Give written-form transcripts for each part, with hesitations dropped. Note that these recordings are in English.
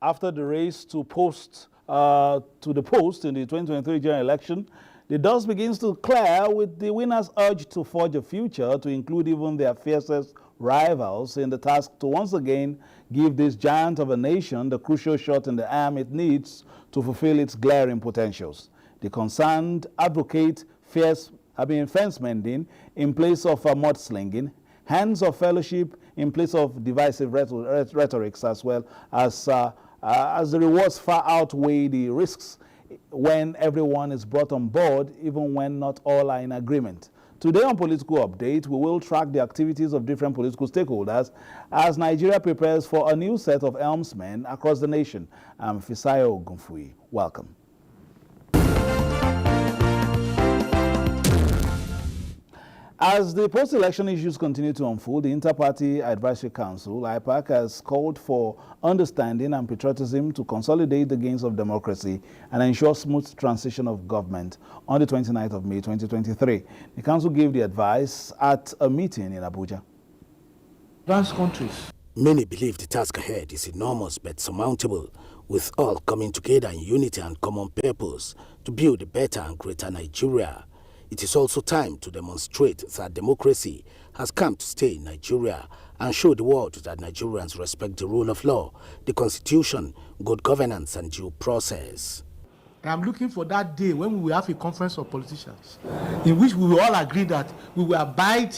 after the race to the post in the 2023 general election, the dust begins to clear, with the winners urged to forge a future to include even their fiercest rivals in the task to once again give this giant of a nation the crucial shot in the arm it needs to fulfill its glaring potentials. The concerned advocate fence mending in place of mudslinging, hands of fellowship in place of divisive rhetorics, as well as the rewards far outweigh the risks when everyone is brought on board, even when not all are in agreement. Today on Political Update, we will track the activities of different political stakeholders as Nigeria prepares for a new set of helmsmen across the nation. I'm Fisayo Ogunfui. Welcome. As the post-election issues continue to unfold, the Inter-Party Advisory Council, IPAC, has called for understanding and patriotism to consolidate the gains of democracy and ensure smooth transition of government on the 29th of May 2023. The council gave the advice at a meeting in Abuja. Advanced countries. Many believe the task ahead is enormous but surmountable, with all coming together in unity and common purpose to build a better and greater Nigeria. It is also time to demonstrate that democracy has come to stay in Nigeria and show the world that Nigerians respect the rule of law, the constitution, good governance and due process. I'm looking for that day when we will have a conference of politicians in which we will all agree that we will abide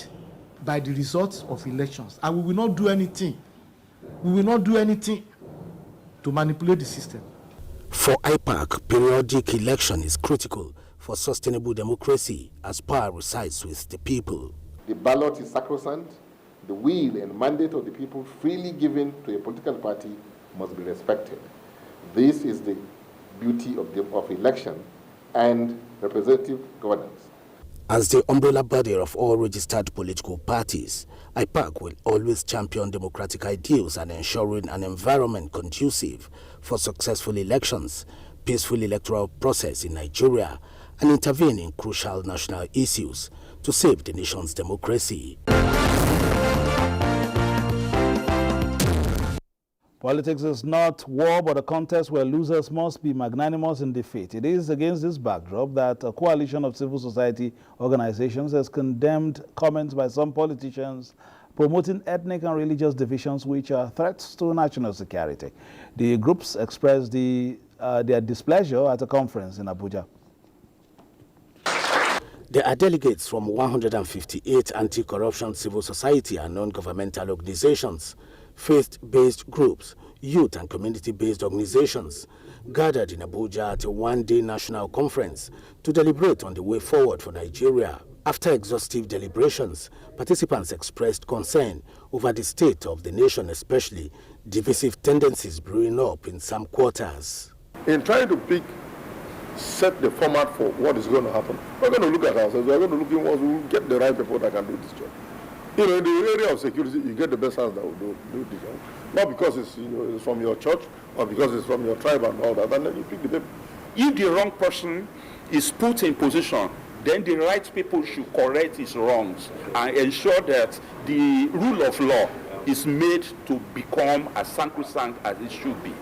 by the results of elections and we will not do anything. We will not do anything to manipulate the system. For IPAC, periodic election is critical for sustainable democracy as power resides with the people. The ballot is sacrosanct. The will and mandate of the people freely given to a political party must be respected. This is the beauty of election and representative governance. As the umbrella body of all registered political parties, IPAC will always champion democratic ideals and ensuring an environment conducive for successful elections, peaceful electoral process in Nigeria, and intervene in crucial national issues to save the nation's democracy. Politics is not war, but a contest where losers must be magnanimous in defeat. It is against this backdrop that a coalition of civil society organizations has condemned comments by some politicians promoting ethnic and religious divisions which are threats to national security. The groups expressed their displeasure at a conference in Abuja. There are delegates from 158 anti-corruption civil society and non-governmental organizations, faith-based groups, youth and community-based organizations gathered in Abuja at a one-day national conference to deliberate on the way forward for Nigeria. After exhaustive deliberations, participants expressed concern over the state of the nation, especially divisive tendencies brewing up in some quarters. In trying to set the format for what is going to happen, we're going to look at ourselves, we're going to look at what will get the right people that can do this job. You know, in the area of security, you get the best hands that will do the job. Not because it's, it's from your church or because it's from your tribe and all that, and then you pick the people. If the wrong person is put in position, then the right people should correct his wrongs and ensure that the rule of law is made to become as sacrosanct as it should be.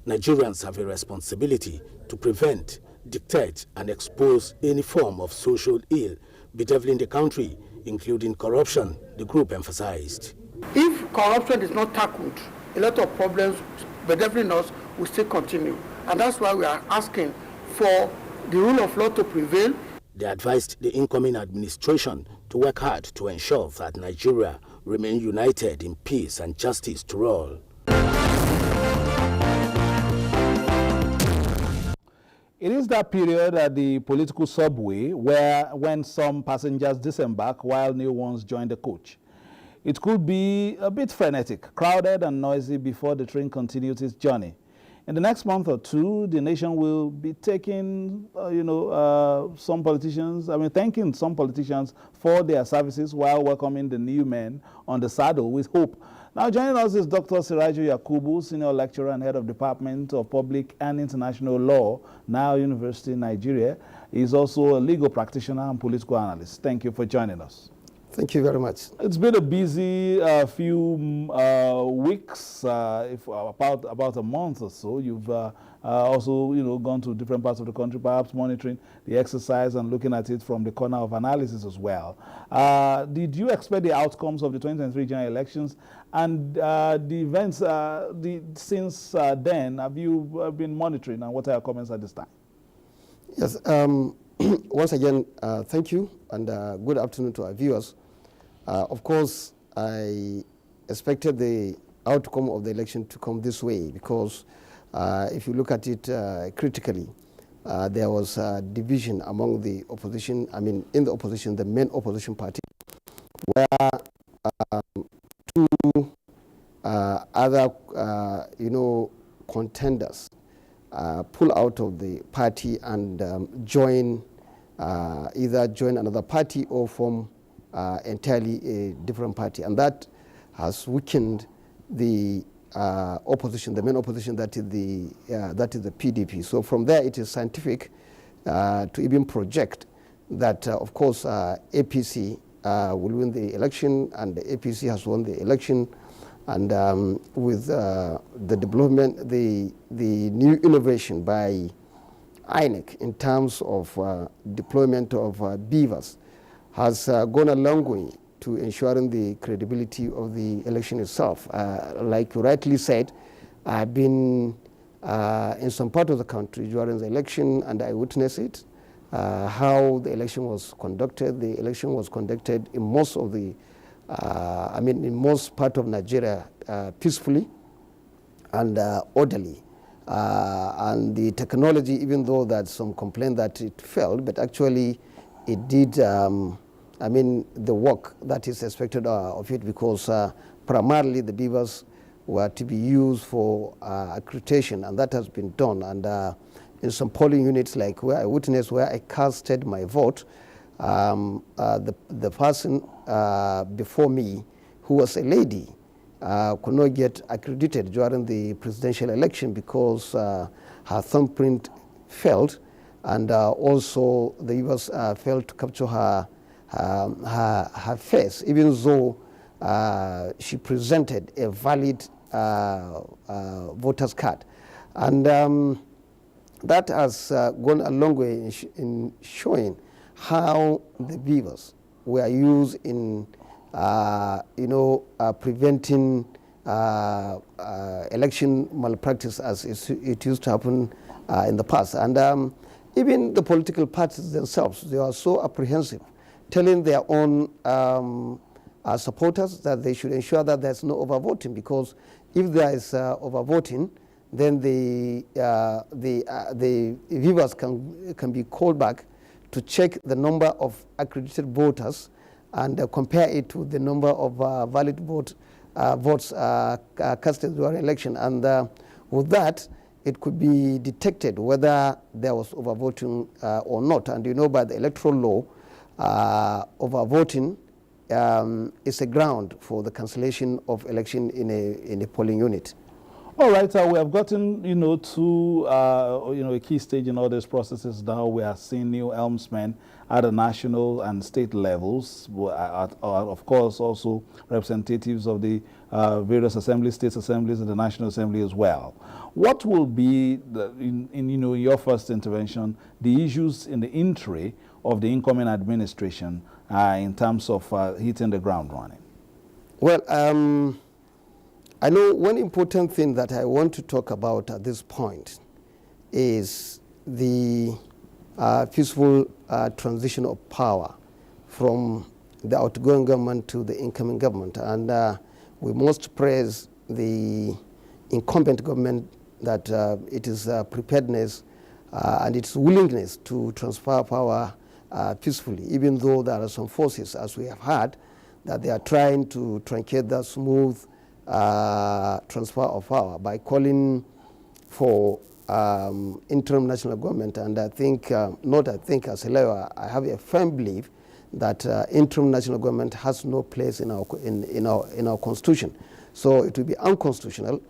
Nigerians have a responsibility to prevent, dictate, and expose any form of social ill bedeviling the country, including corruption, the group emphasized. If corruption is not tackled, a lot of problems bedeviling us will still continue. And that's why we are asking for the rule of law to prevail. They advised the incoming administration to work hard to ensure that Nigeria remain united in peace and justice to all. It is that period at the political subway when some passengers disembark while new ones join the coach. It could be a bit frenetic, crowded and noisy before the train continues its journey. In the next month or two, the nation will be taking, thanking some politicians for their services while welcoming the new men on the saddle with hope. Now joining us is Dr. Siraju Yakubu, Senior Lecturer and Head of Department of Public and International Law, Now University in Nigeria. He's also a legal practitioner and political analyst. Thank you for joining us. Thank you very much. It's been a busy few weeks, about a month or so. You've also, gone to different parts of the country, perhaps monitoring the exercise and looking at it from the corner of analysis as well. Did you expect the outcomes of the 2023 general elections and the events since then? Have you been monitoring, and what are your comments at this time? Yes. Once again, thank you, and good afternoon to our viewers. Of course, I expected the outcome of the election to come this way because if you look at it critically, there was a division among the opposition, in the opposition, the main opposition party, where two other, contenders pull out of the party and either join another party or form entirely a different party, and that has weakened the opposition, the main opposition, that is the PDP. So from there, it is scientific to even project that, of course, APC will win the election, and the APC has won the election, and with the development, the new innovation by INEC in terms of deployment of beavers has gone a long way to ensuring the credibility of the election itself. Like you rightly said, I've been in some part of the country during the election, and I witnessed it, how the election was conducted. The election was conducted in most of the, in most part of Nigeria peacefully and orderly. And the technology, even though there's some complaint that it failed, but actually it did, the work that is expected of it, because primarily the beavers were to be used for accreditation, and that has been done. And in some polling units, like where I witnessed, where I casted my vote, the person before me, who was a lady, could not get accredited during the presidential election because her thumbprint failed, and also the beavers failed to capture her face, even though she presented a valid voter's card. And that has gone a long way in showing how the beavers were used in preventing election malpractice as it used to happen in the past. And even the political parties themselves, they are so apprehensive, telling their own supporters that they should ensure that there's no overvoting, because if there is overvoting, then the viewers can be called back to check the number of accredited voters and compare it to the number of valid votes casted during election. And with that, it could be detected whether there was overvoting or not. And by the electoral law, overvoting is a ground for the cancellation of election in a polling unit. All right, we have gotten, to, a key stage in all these processes now. We are seeing new helmsmen at the national and state levels, of course, also representatives of the various assemblies, state assemblies, and the National Assembly as well. What will be, in your first intervention, the issues in the entry of the incoming administration in terms of hitting the ground running? Well, I know one important thing that I want to talk about at this point is the peaceful transition of power from the outgoing government to the incoming government. And we must praise the incumbent government that it is preparedness and its willingness to transfer power peacefully, even though there are some forces, as we have heard, that they are trying to truncate the smooth transfer of power by calling for interim national government. And I think, as a lawyer, I have a firm belief that interim national government has no place in our constitution. So it will be unconstitutional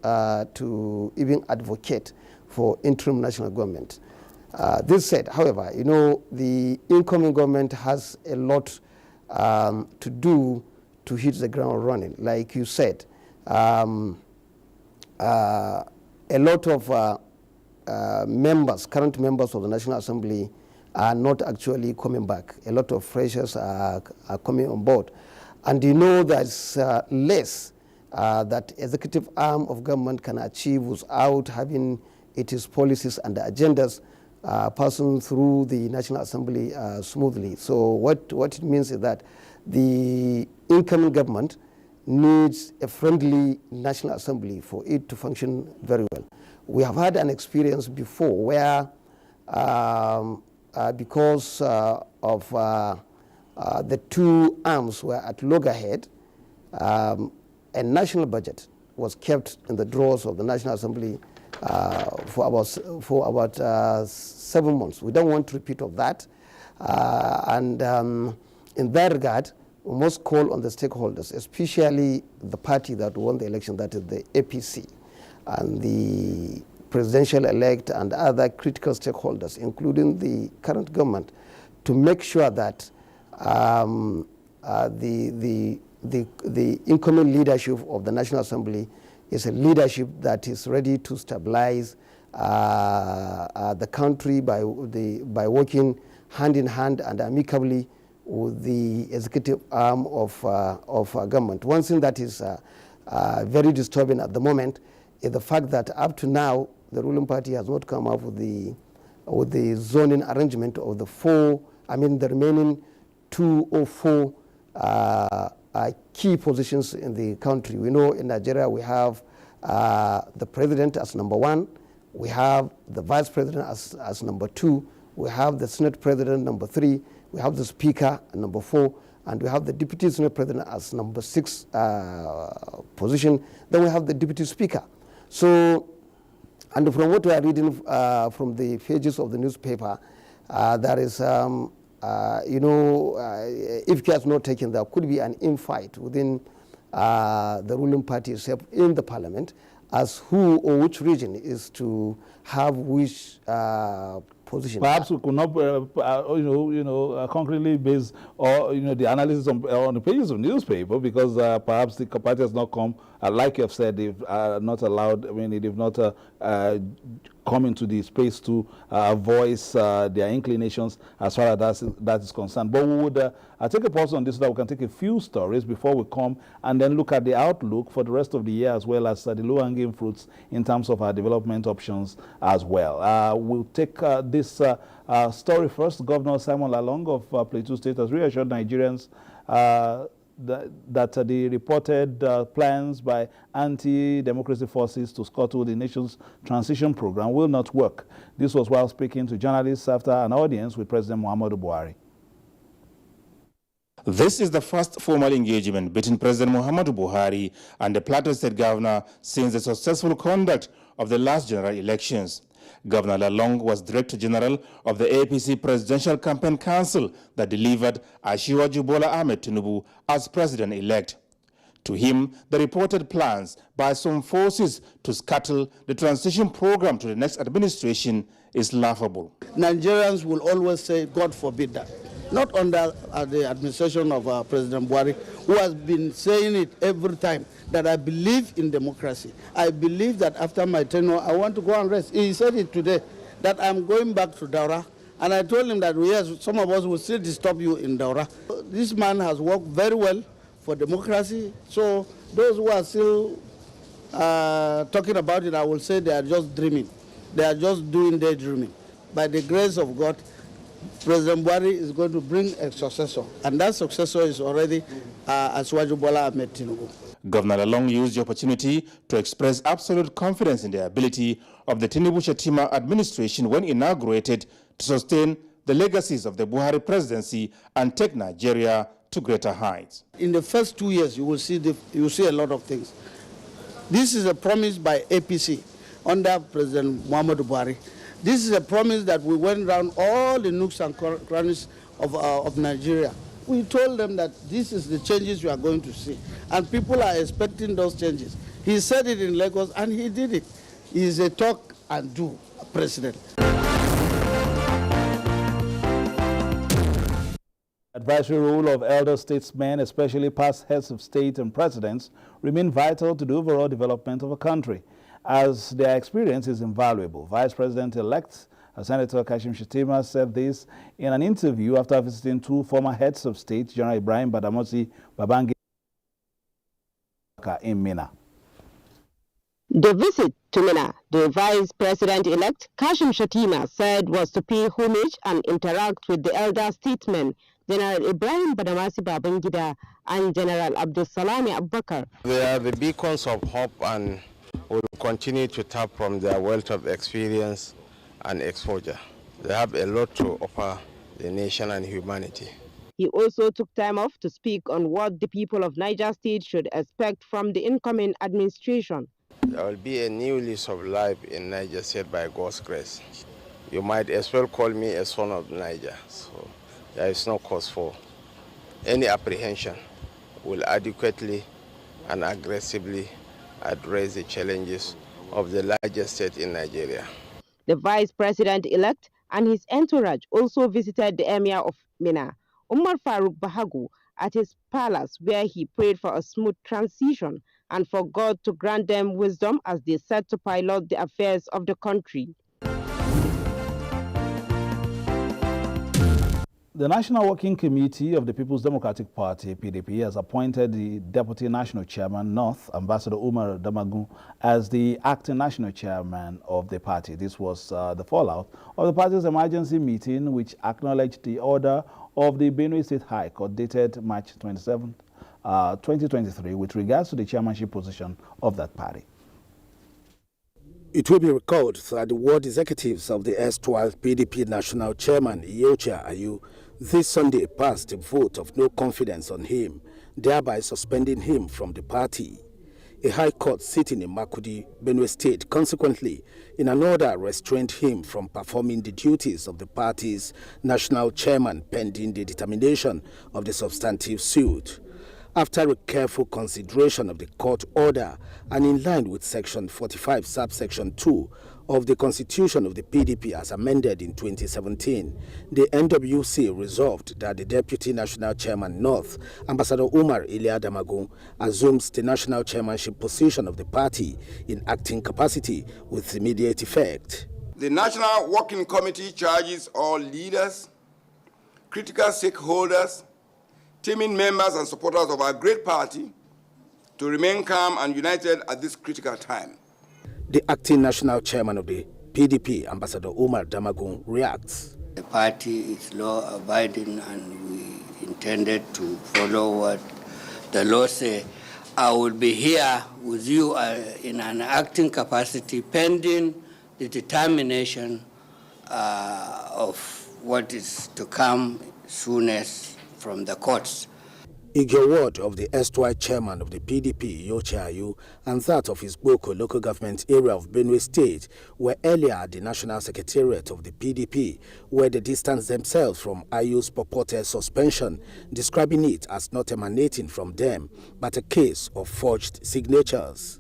to even advocate for interim national government. This said, however, the incoming government has a lot to do to hit the ground running. Like you said, a lot of members, current members of the National Assembly are not actually coming back. A lot of freshers are coming on board. And you know there's less that executive arm of government can achieve without having its policies and agendas passing through the National Assembly smoothly. So what it means is that the incoming government needs a friendly National Assembly for it to function very well. We have had an experience before where because of the two arms were at loggerhead, a national budget was kept in the drawers of the National Assembly for about 7 months. We don't want a repeat of that. In that regard, we must call on the stakeholders, especially the party that won the election, that is the APC, and the presidential-elect and other critical stakeholders, including the current government, to make sure that the incoming leadership of the National Assembly is a leadership that is ready to stabilize the country by working hand in hand and amicably with the executive arm of government. One thing that is very disturbing at the moment is the fact that up to now the ruling party has not come up with the zoning arrangement of the remaining 2 or 4 key positions in the country. We know in Nigeria we have the president as number 1, we have the vice president as number 2, we have the Senate president number 3, we have the speaker number 4, and we have the deputy Senate president as number 6 position. Then we have the deputy speaker. So, and from what we are reading from the pages of the newspaper, there is, if care is not taken, there could be an infight within the ruling party itself in the parliament as who or which region is to have which position. Perhaps we could not, concretely base the analysis on the pages of newspaper, because perhaps the party has not come, like you have said, they've not allowed. They've not come into the space to voice their inclinations as far as that is concerned. But we would take a pause on this so that we can take a few stories before we come and then look at the outlook for the rest of the year, as well as the low-hanging fruits in terms of our development options as well. We'll take this story first. Governor Simon Lalong of Plateau State has reassured Nigerians that the reported plans by anti-democracy forces to scuttle the nation's transition program will not work. This was while speaking to journalists after an audience with President Muhammadu Buhari. This is the first formal engagement between President Muhammadu Buhari and the Plateau State Governor since the successful conduct of the last general elections. Governor Lalong was Director General of the APC Presidential Campaign Council that delivered Asiwaju Bola Ahmed Tinubu as president-elect. To him, the reported plans by some forces to scuttle the transition program to the next administration is laughable. Nigerians will always say, God forbid that. Not under the administration of President Buhari, who has been saying it every time, that I believe in democracy. I believe that after my tenure, I want to go and rest. He said it today, that I'm going back to Daura. And I told him that, yes, some of us will still disturb you in Daura. This man has worked very well for democracy. So those who are still talking about it, I will say they are just dreaming. They are just doing daydreaming. By the grace of God, President Buhari is going to bring a successor, and that successor is already Asiwaju Bola Ahmed Tinubu. Governor Lalong used the opportunity to express absolute confidence in the ability of the Tinubu-Shettima administration when inaugurated to sustain the legacies of the Buhari presidency and take Nigeria to greater heights. In the first 2 years, you will see a lot of things. This is a promise by APC under President Muhammadu Buhari. This is a promise that we went around all the nooks and crannies of Nigeria. We told them that this is the changes we are going to see, and people are expecting those changes. He said it in Lagos, and he did it. He is a talk and do president. advisory role of elder statesmen, especially past heads of state and presidents, remain vital to the overall development of a country, as their experience is invaluable. Vice President-elect Senator Kashim Shettima said this in an interview after visiting two former heads of state, General Ibrahim Badamasi Babangida in Minna. The visit to Minna, the Vice President-elect Kashim Shettima said, was to pay homage and interact with the elder statesmen, General Ibrahim Badamasi Babangida and General Abdul Salami Abubakar. They are the beacons of hope and will continue to tap from their wealth of experience and exposure. They have a lot to offer the nation and humanity. He also took time off to speak on what the people of Niger State should expect from the incoming administration. There will be a new lease of life in Niger State by God's grace. You might as well call me a son of Niger, so there is no cause for any apprehension. Will adequately and aggressively address the challenges of the largest state in Nigeria. The Vice President-elect and his entourage also visited the Emir of Minna, Umar Farouk Bahagu, at his palace, where he prayed for a smooth transition and for God to grant them wisdom as they set to pilot the affairs of the country. The National Working Committee of the People's Democratic Party, PDP, has appointed the Deputy National Chairman, North, Ambassador Umar Damagun, as the acting national chairman of the party. This was the fallout of the party's emergency meeting, which acknowledged the order of the Benue State High Court dated March 27, 2023, with regards to the chairmanship position of that party. It will be recalled that the ward executives of the erstwhile PDP national chairman, Yocha Ayu, this Sunday passed a vote of no confidence on him, thereby suspending him from the party. A high court sitting in Makudi, Benue State, consequently, in an order restrained him from performing the duties of the party's national chairman pending the determination of the substantive suit. After a careful consideration of the court order and in line with Section 45, subsection 2 of the Constitution of the PDP as amended in 2017, the NWC resolved that the Deputy National Chairman North, Ambassador Umar Ilia Damagun, assumes the national chairmanship position of the party in acting capacity with immediate effect. The National Working Committee charges all leaders, critical stakeholders, teaming members and supporters of our great party to remain calm and united at this critical time. The acting national chairman of the PDP, Ambassador Umar Damagun, reacts. The party is law-abiding and we intended to follow what the law says. I will be here with you in an acting capacity pending the determination of what is to come soonest from the courts. Igor word of the erstwhile chairman of the PDP, Yocha Ayu, and that of his Boko local government area of Benue State were earlier at the National Secretariat of the PDP, where they distanced themselves from Ayu's purported suspension, describing it as not emanating from them, but a case of forged signatures.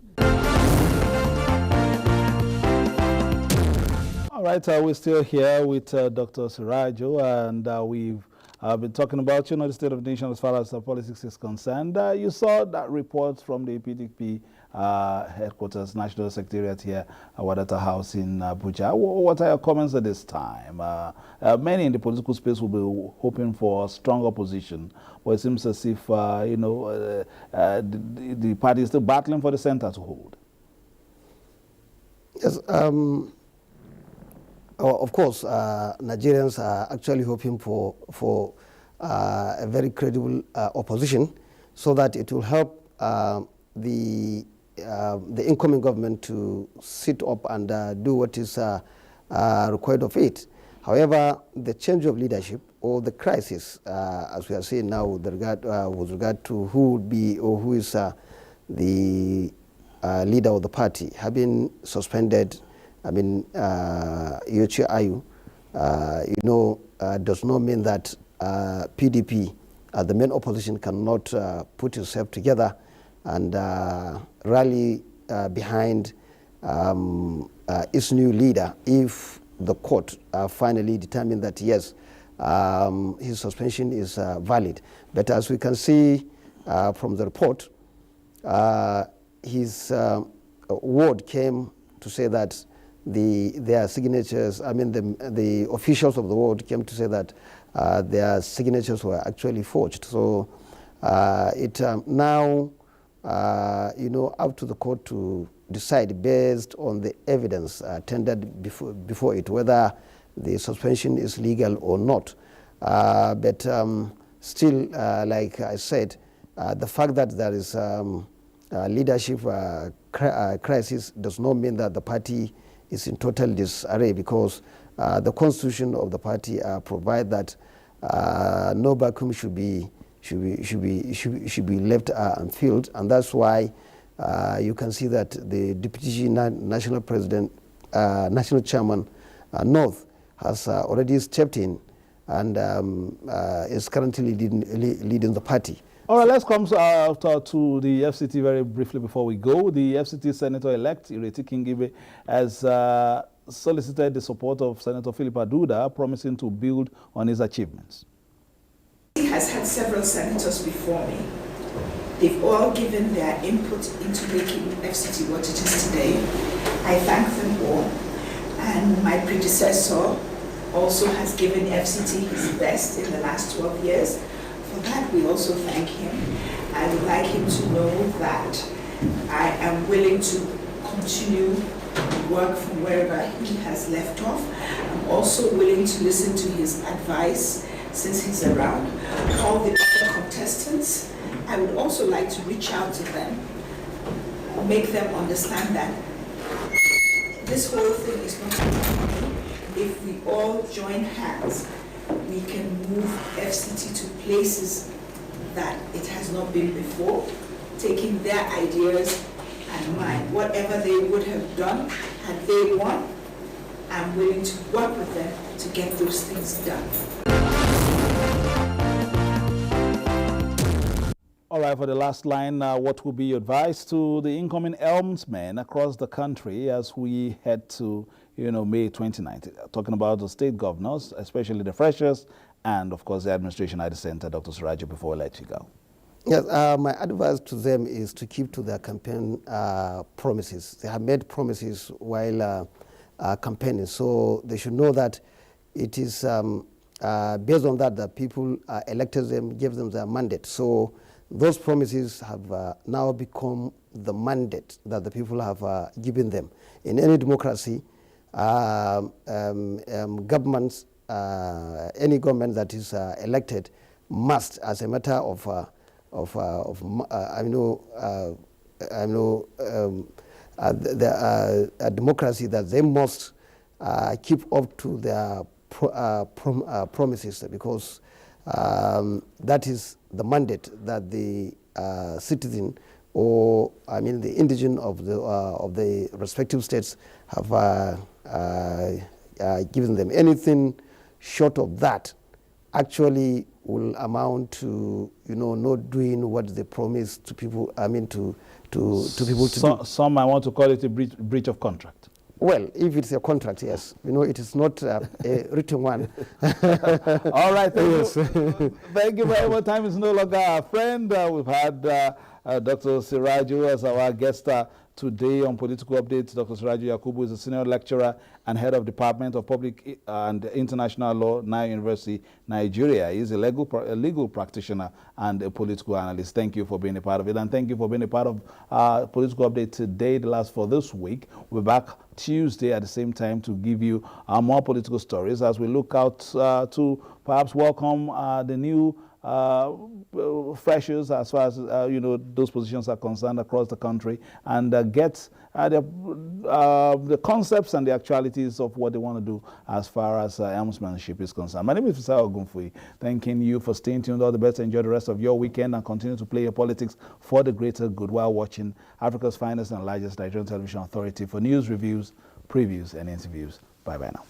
All right, we're still here with Dr. Sirajo, and we've been talking about, the state of the nation as far as politics is concerned. You saw that report from the PDP headquarters, National Secretariat here at Wadata House in Abuja. What are your comments at this time? Many in the political space will be hoping for strong opposition, but it seems as if, the party is still battling for the center to hold. Yes, of course, Nigerians are actually hoping for a very credible opposition, so that it will help the incoming government to sit up and do what is required of it. However, the change of leadership or the crisis, as we are seeing now with regard to who would be or who is the leader of the party, have been suspended. Yocha Ayu, does not mean that PDP, the main opposition, cannot put itself together and rally behind its new leader if the court finally determined that, yes, his suspension is valid. But as we can see from the report, his ward came to say that their signatures, I mean the officials of the ward came to say that their signatures were actually forged. So it now, up to the court to decide based on the evidence tendered before it, whether the suspension is legal or not. But still, like I said, the fact that there is leadership crisis does not mean that the party is in total disarray, because the constitution of the party provide that no vacuum should be left unfilled, and that's why you can see that the deputy national president, national chairman North has already stepped in and is currently leading the party. All right, let's come to the FCT very briefly before we go. The FCT Senator-elect, Ireti Kingibe, has solicited the support of Senator Philip Aduda, promising to build on his achievements. He has had several senators before me. They've all given their input into making FCT what it is today. I thank them all. And my predecessor also has given FCT his best in the last 12 years. For that, we also thank him. I would like him to know that I am willing to continue work from wherever he has left off. I'm also willing to listen to his advice since he's around. All the other contestants, I would also like to reach out to them, make them understand that this whole thing is not about me. If we all join hands, we can move FCT to places that it has not been before, taking their ideas and mine. Whatever they would have done had they won, I'm willing to work with them to get those things done. All right, for the last line, what will be your advice to the incoming helmsmen across the country as we head to, May 29th? Talking about the state governors, especially the freshers, and of course the administration at the center. Dr. Surajo, before I let you go. Yes, my advice to them is to keep to their campaign promises. They have made promises while campaigning, so they should know that it is based on that people elected them, gave them their mandate. So those promises have now become the mandate that the people have given them. In any democracy, governments, any government that is elected must, as a matter of democracy, that they must keep up to their promises, because that is the mandate that the citizen, or the indigene of the respective states have given them. Anything short of that actually will amount to not doing what they promise to people. To people to do. Some might want to call it a breach of contract. Well, if it's a contract, yes. It is not a written one. All right. Thank you very much. Time is no longer our friend. We've had Dr. Surajo as our guest today on Political Updates. Dr. Surajo Yakubu is a senior lecturer and head of Department of Public and International Law, Nigerian University, Nigeria. He's a legal practitioner and a political analyst. Thank you for being a part of it, and thank you for being a part of Political Update today, the last for this week. We're back Tuesday at the same time to give you more political stories as we look out to perhaps welcome the new freshers as far as those positions are concerned across the country, and get the concepts and the actualities of what they want to do as far as helmsmanship is concerned. My name is Fisao Ogunfui, thanking you for staying tuned. All the best. Enjoy the rest of your weekend and continue to play your politics for the greater good while watching Africa's finest and largest Nigerian television authority for news, reviews, previews, and interviews. Bye-bye now.